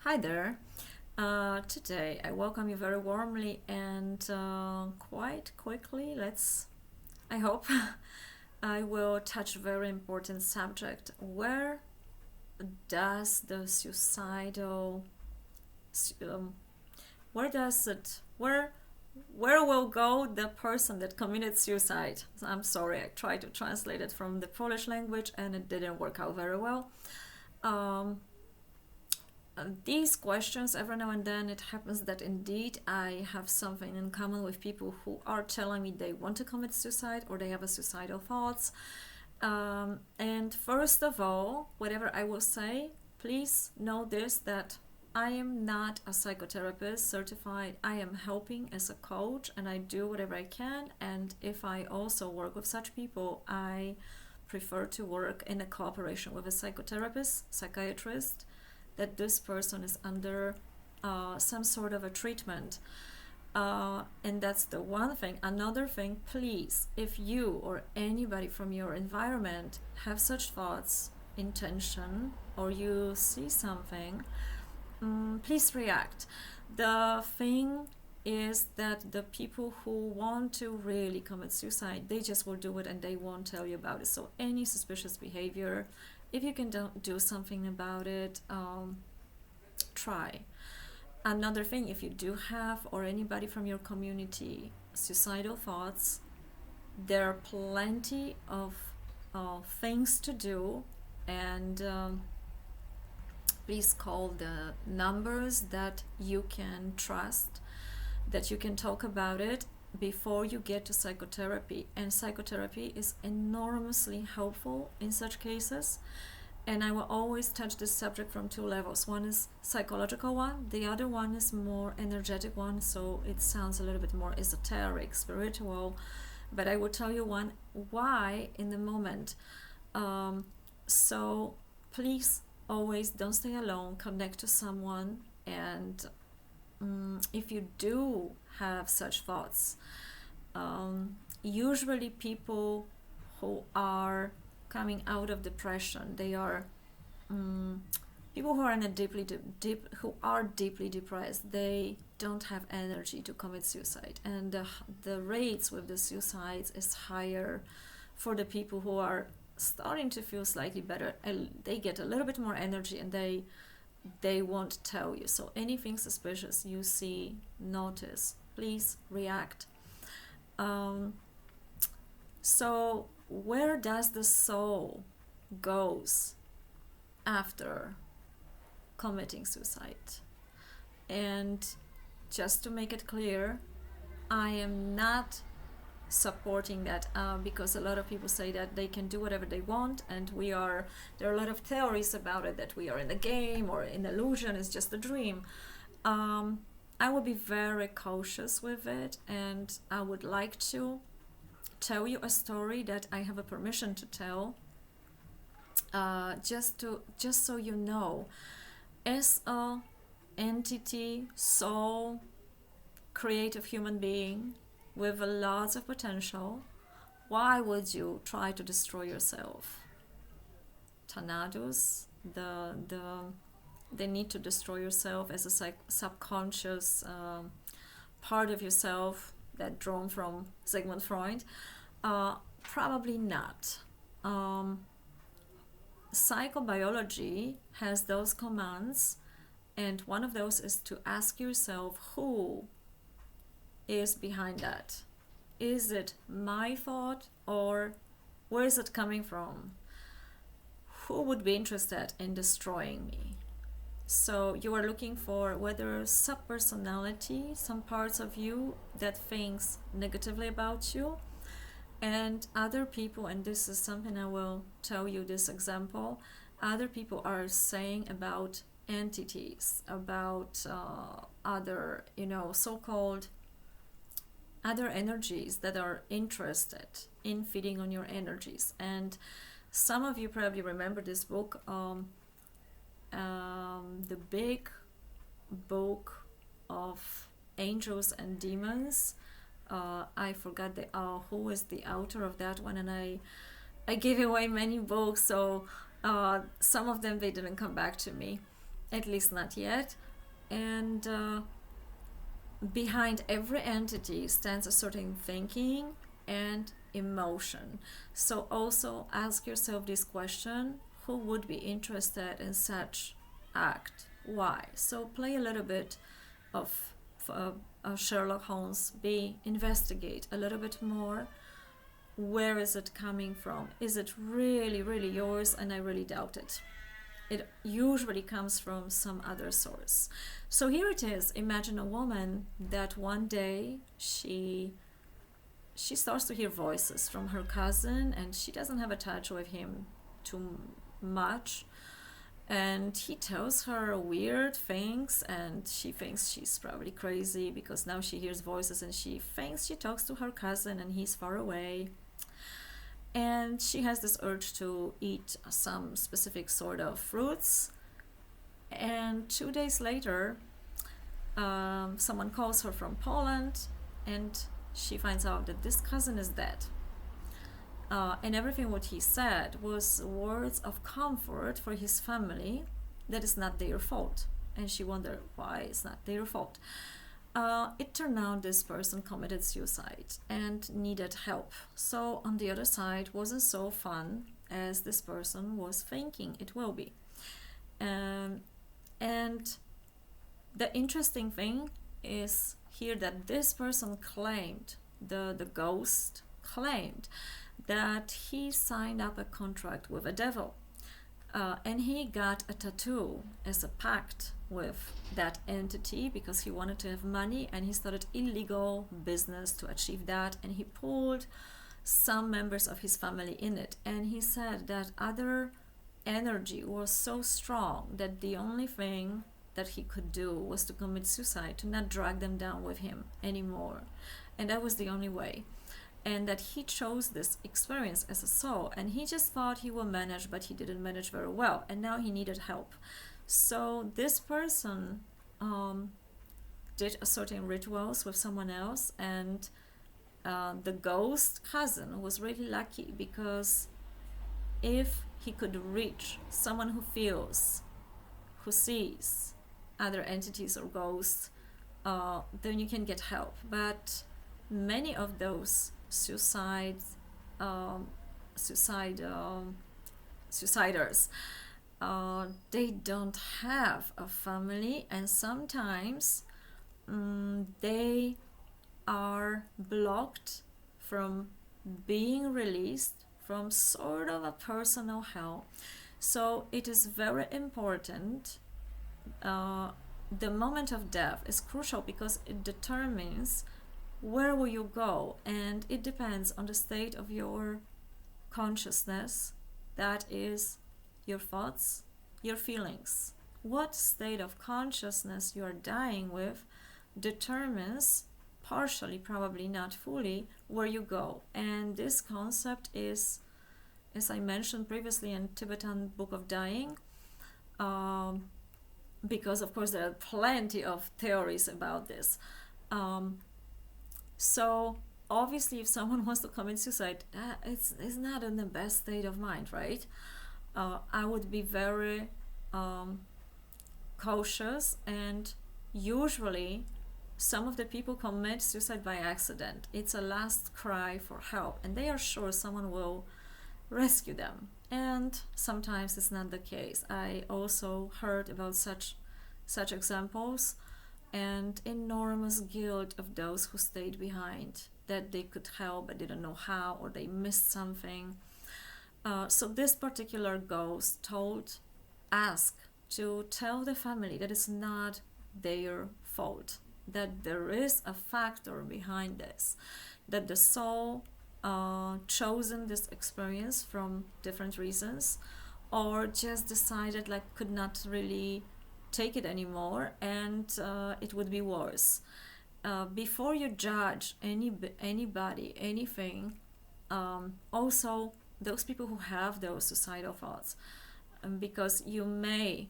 Hi there. Today I welcome you very warmly and quite quickly. I hope, I will touch a very important subject. Where does the suicidal, um, where does it, where will go the person that committed suicide? I'm sorry, I tried to translate it from the Polish language and it didn't work out very well. Um, these questions, every now and then it happens that indeed I have something in common with people who are telling me they want to commit suicide or they have a suicidal thoughts. And first of all, whatever I will say, please know this, that I am not a psychotherapist certified. I am helping as a coach and I do whatever I can. And if I also work with such people, I prefer to work in a cooperation with a psychotherapist, psychiatrist, that this person is under some sort of a treatment. And that's the one thing. Another thing, please, if you or anybody from your environment have such thoughts, intention, or you see something, please react. The thing is that the people who want to really commit suicide, they just will do it and they won't tell you about it. So any suspicious behavior, if you can do something about it, try. Another thing, if you do have or anybody from your community suicidal thoughts, there are plenty of things to do, and please call the numbers that you can trust, that you can talk about it before you get to psychotherapy. And psychotherapy is enormously helpful in such cases. And I will always touch this subject from two levels. One is psychological one, the other one is more energetic one, so it sounds a little bit more esoteric, spiritual. But I will tell you one why in the moment. So please always don't stay alone, connect to someone, and if you do have such thoughts, usually people who are coming out of depression, they are people who are in a who are deeply depressed. They don't have energy to commit suicide, and the rates with the suicides is higher for the people who are starting to feel slightly better. They get a little bit more energy and they won't tell you. So anything suspicious you see, notice, please react. So where does the soul goes after committing suicide? And just to make it clear, I am not supporting that, because a lot of people say that they can do whatever they want, and there are a lot of theories about it, that we are in a game or an illusion, it's just a dream. I would be very cautious with it, and I would like to tell you a story that I have a permission to tell, just so you know, as a entity, soul, creative human being with lots of potential, why would you try to destroy yourself? Thanatos, the need to destroy yourself as a subconscious part of yourself that drawn from Sigmund Freud, probably not. Psychobiology has those commands, and one of those is to ask yourself who is behind that. Is it my thought, or where is it coming from? Who would be interested in destroying me? So you are looking for whether subpersonality, some parts of you that thinks negatively about you, and other people, and this is something I will tell you this example, other people are saying about entities, about other, so-called other energies that are interested in feeding on your energies. And some of you probably remember this book, the big book of angels and demons. I forgot who is the author of that one, and I gave away many books, so some of them they didn't come back to me. at least not yet. And behind every entity stands a certain thinking and emotion. So also ask yourself this question: who would be interested in such act? Why? So play a little bit of Sherlock Holmes. Investigate a little bit more. Where is it coming from? Is it really, really yours? And I really doubt it. It usually comes from some other source. So here it is. Imagine a woman that one day she starts to hear voices from her cousin, and she doesn't have a touch with him too much. And he tells her weird things, and she thinks she's probably crazy because now she hears voices and she thinks she talks to her cousin and he's far away. And she has this urge to eat some specific sort of fruits. And 2 days later, someone calls her from Poland, and she finds out that this cousin is dead. And everything what he said was words of comfort for his family, that is not their fault. And she wondered why it's not their fault. It turned out this person committed suicide and needed help. So on the other side, wasn't so fun as this person was thinking it will be. And the interesting thing is here that this person claimed, the ghost claimed, that he signed up a contract with a devil. And he got a tattoo as a pact with that entity because he wanted to have money, and he started illegal business to achieve that, and he pulled some members of his family in it. And he said that other energy was so strong that the only thing that he could do was to commit suicide, to not drag them down with him anymore. And that was the only way. And that he chose this experience as a soul, and he just thought he would manage, but he didn't manage very well, and now he needed help. So this person did a certain rituals with someone else, and the ghost cousin was really lucky, because if he could reach someone who feels, who sees other entities or ghosts, then you can get help. But many of those suiciders, they don't have a family, and sometimes they are blocked from being released from sort of a personal hell. So it is very important. The moment of death is crucial because it determines where will you go, and it depends on the state of your consciousness, that is your thoughts, your feelings. What state of consciousness you are dying with determines, partially, probably not fully, where you go. And this concept is, as I mentioned previously, in Tibetan Book of Dying, because of course there are plenty of theories about this. So obviously, if someone wants to commit suicide, it's not in the best state of mind, right? I would be very cautious, and usually some of the people commit suicide by accident. It's a last cry for help, and they are sure someone will rescue them. And sometimes it's not the case. I also heard about such examples, and enormous guilt of those who stayed behind, that they could help but didn't know how, or they missed something. So this particular ghost asked to tell the family that it's not their fault, that there is a factor behind this, that the soul chosen this experience from different reasons, or just decided like could not really take it anymore, and it would be worse. Before you judge anybody, anything, also those people who have those suicidal thoughts, because you may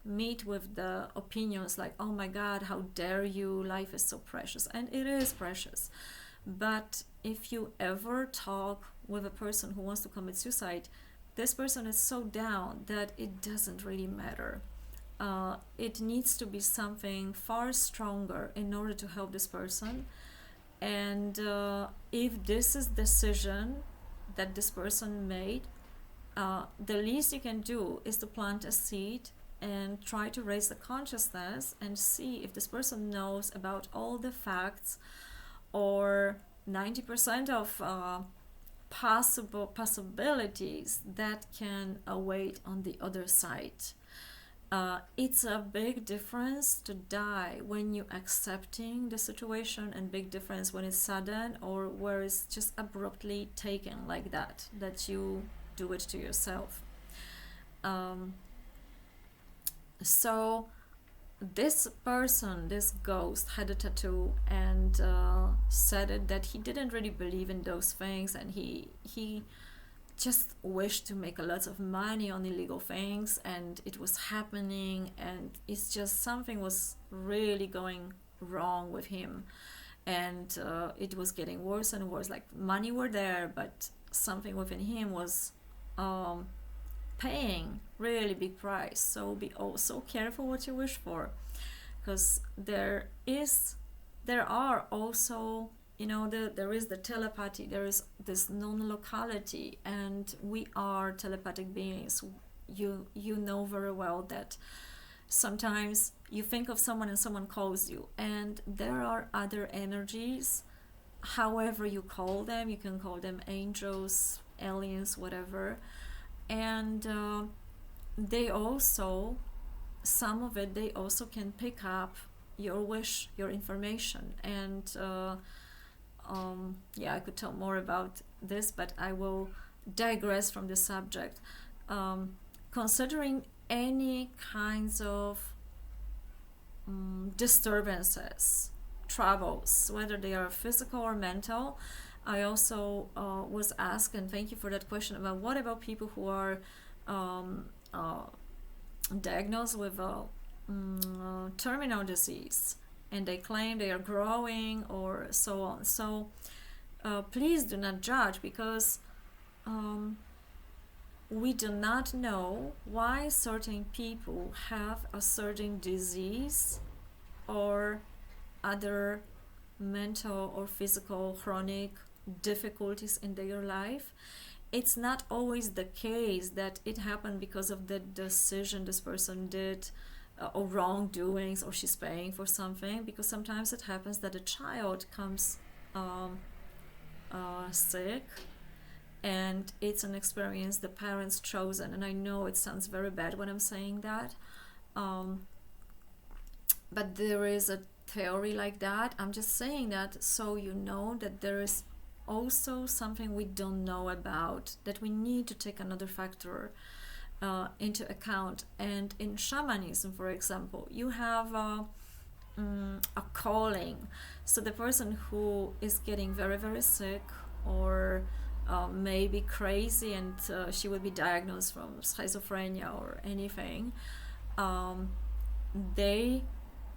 meet with the opinions like, oh my God, how dare you, life is so precious, and it is precious. But if you ever talk with a person who wants to commit suicide, this person is so down that it doesn't really matter. it needs to be something far stronger in order to help this person. And if this is decision that this person made, the least you can do is to plant a seed and try to raise the consciousness and see if this person knows about all the facts or 90% of possibilities that can await on the other side. It's a big difference to die when you accepting the situation, and big difference when it's sudden or where it's just abruptly taken like that you do it to yourself. So this person, this ghost, had a tattoo and said it that he didn't really believe in those things, and he just wished to make a lot of money on illegal things, and it was happening, and it's just something was really going wrong with him, and it was getting worse and worse. Like, money were there, but something within him was paying really big price. So be also careful what you wish for, because there are also, there is the telepathy, there is this non-locality, and we are telepathic beings. You know very well that sometimes you think of someone and someone calls you, and there are other energies, however you call them. You can call them angels, aliens, whatever, and they also, some of it, they also can pick up your wish, your information, and I could tell more about this, but I will digress from the subject. Considering any kinds of disturbances, troubles, whether they are physical or mental, I also was asked, and thank you for that question, about what about people who are diagnosed with a terminal disease, and they claim they are growing or so on. So please do not judge, because we do not know why certain people have a certain disease or other mental or physical chronic difficulties in their life. It's not always the case that it happened because of the decision this person did, or wrongdoings, or she's paying for something, because sometimes it happens that a child comes sick, and it's an experience the parents chosen. And I know it sounds very bad when I'm saying that, but there is a theory like that. I'm just saying that so you know that there is also something we don't know about, that we need to take another factor into account. And in shamanism, for example, you have a calling. So the person who is getting very, very sick, or maybe crazy, and she would be diagnosed from schizophrenia or anything,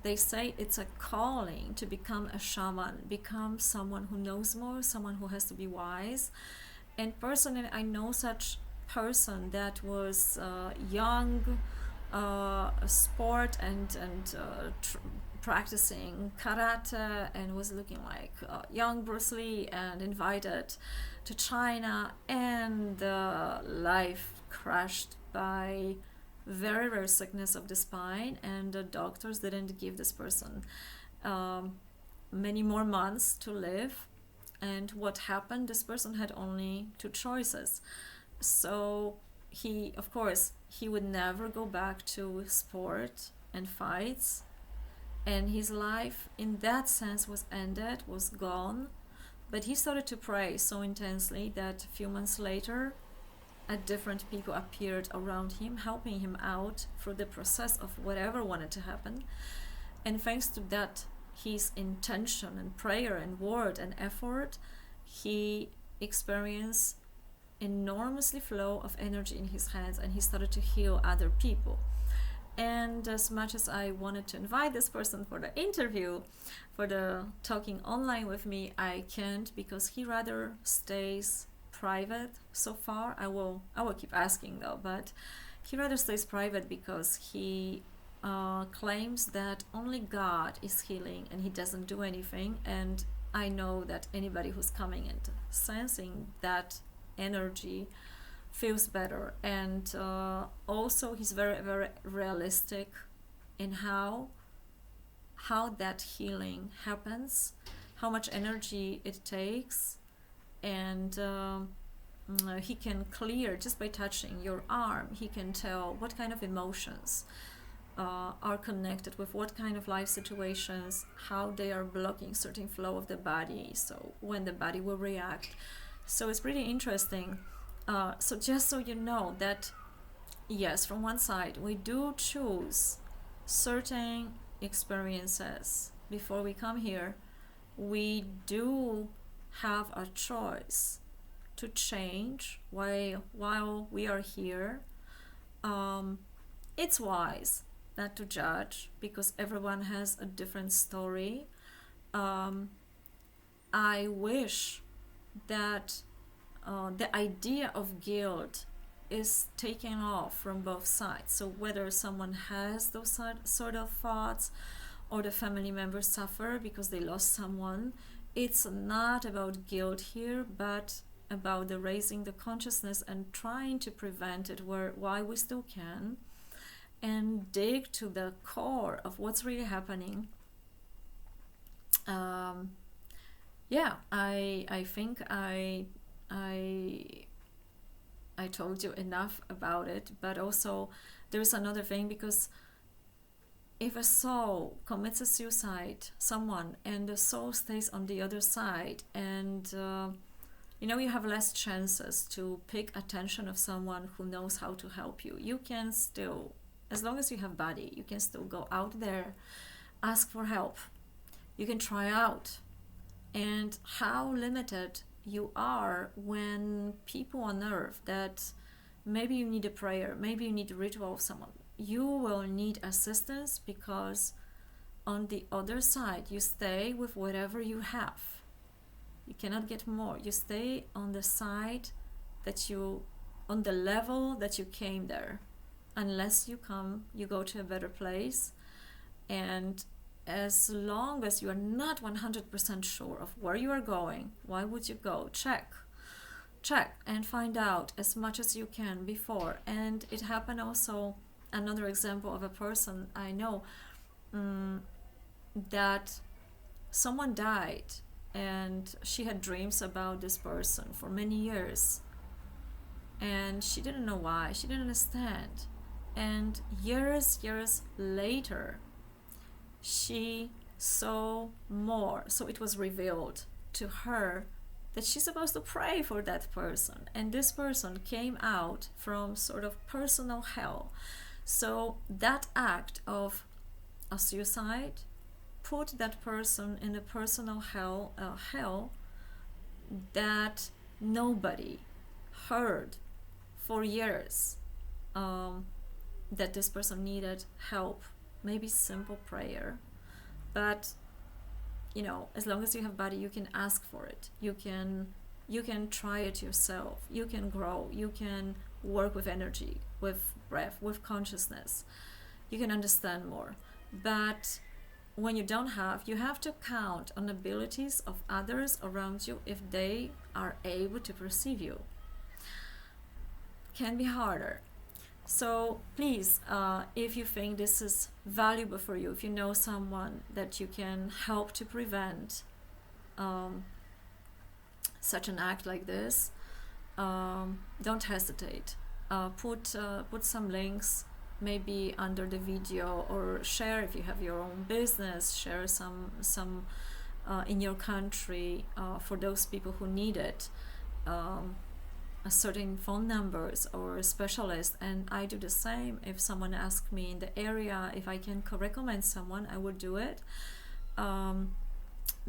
they say it's a calling to become a shaman, become someone who knows more, someone who has to be wise. And personally, I know such person that was young, sport and practicing karate, and was looking like young Bruce Lee, and invited to China, and life crashed by very rare sickness of the spine, and the doctors didn't give this person many more months to live. And what happened? This person had only two choices. So he, of course, he would never go back to sport and fights, and his life in that sense was ended, was gone. But he started to pray so intensely that a few months later, different people appeared around him, helping him out through the process of whatever wanted to happen. And thanks to that, his intention and prayer and word and effort, he experienced enormously flow of energy in his hands, and he started to heal other people. And as much as I wanted to invite this person for the interview, for the talking online with me, I can't, because he rather stays private so far. I will keep asking though, but he rather stays private because he claims that only God is healing and he doesn't do anything. And I know that anybody who's coming and sensing that energy feels better. And also he's very, very realistic in how that healing happens, how much energy it takes. And he can clear, just by touching your arm, he can tell what kind of emotions are connected with what kind of life situations, how they are blocking certain flow of the body, so when the body will react. So it's pretty interesting. So just so you know that, yes, from one side, we do choose certain experiences before we come here. We do have a choice to change while we are here. It's wise not to judge because everyone has a different story. I wish that the idea of guilt is taken off from both sides. So whether someone has those sort of thoughts or the family members suffer because they lost someone, it's not about guilt here, but about the raising the consciousness and trying to prevent it while we still can, and dig to the core of what's really happening. I think I told you enough about it, but also there's another thing, because if a soul commits a suicide, someone, and the soul stays on the other side, and you have less chances to pick attention of someone who knows how to help you. You can still, as long as you have body, you can still go out there, ask for help. You can try out. And how limited you are when people on earth that maybe you need a prayer, maybe you need a ritual of someone. You will need assistance because on the other side, you stay with whatever you have. You cannot get more. You stay on the side on the level that you came there. Unless you go to a better place. And as long as you are not 100% sure of where you are going, why would you go? Check and find out as much as you can before. And it happened also, another example of a person I know, that someone died and she had dreams about this person for many years. And she didn't know why, she didn't understand. And years later, she saw more. So it was revealed to her that she's supposed to pray for that person. And this person came out from sort of personal hell. So that act of a suicide put that person in a personal hell that nobody heard for years, that this person needed help, maybe simple prayer. But as long as you have body, you can ask for it. You can try it yourself. You can grow. You can work with energy, with breath, with consciousness. You can understand more. But when you don't have, you have to count on abilities of others around you if they are able to perceive you. Can be harder. So please, if you think this is valuable for you, if you know someone that you can help to prevent such an act like this, don't hesitate. Put some links maybe under the video, or share if you have your own business, share some in your country for those people who need it. Certain phone numbers or specialists, and I do the same. If someone asks me in the area if I can recommend someone, I would do it,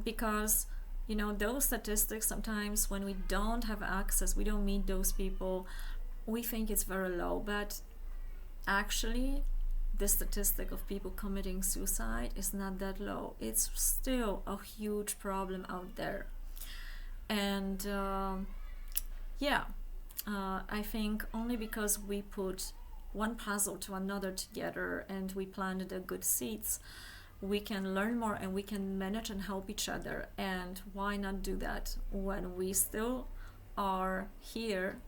because those statistics, sometimes when we don't have access, we don't meet those people, we think it's very low, but actually the statistic of people committing suicide is not that low. It's still a huge problem out there. And I think only because we put one puzzle to another together and we planted the good seeds, we can learn more and we can manage and help each other. And why not do that when we still are here?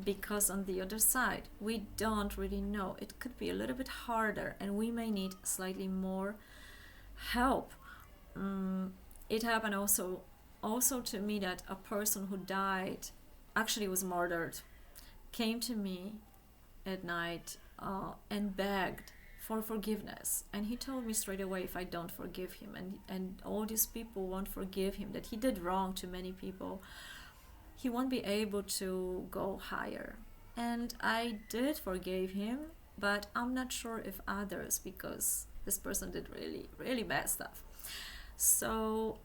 Because on the other side, we don't really know. It could be a little bit harder and we may need slightly more help. It happened also to me that a person who died, actually was murdered, came to me at night and begged for forgiveness. And he told me straight away, if I don't forgive him, and all these people won't forgive him, that he did wrong to many people, he won't be able to go higher. And I did forgive him, but I'm not sure if others, because this person did really, really bad stuff. So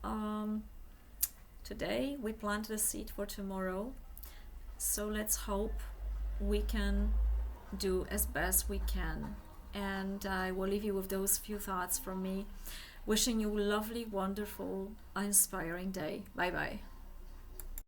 today we planted a seed for tomorrow. So let's hope we can do as best we can. And I will leave you with those few thoughts from me. Wishing you a lovely, wonderful, inspiring day. Bye bye.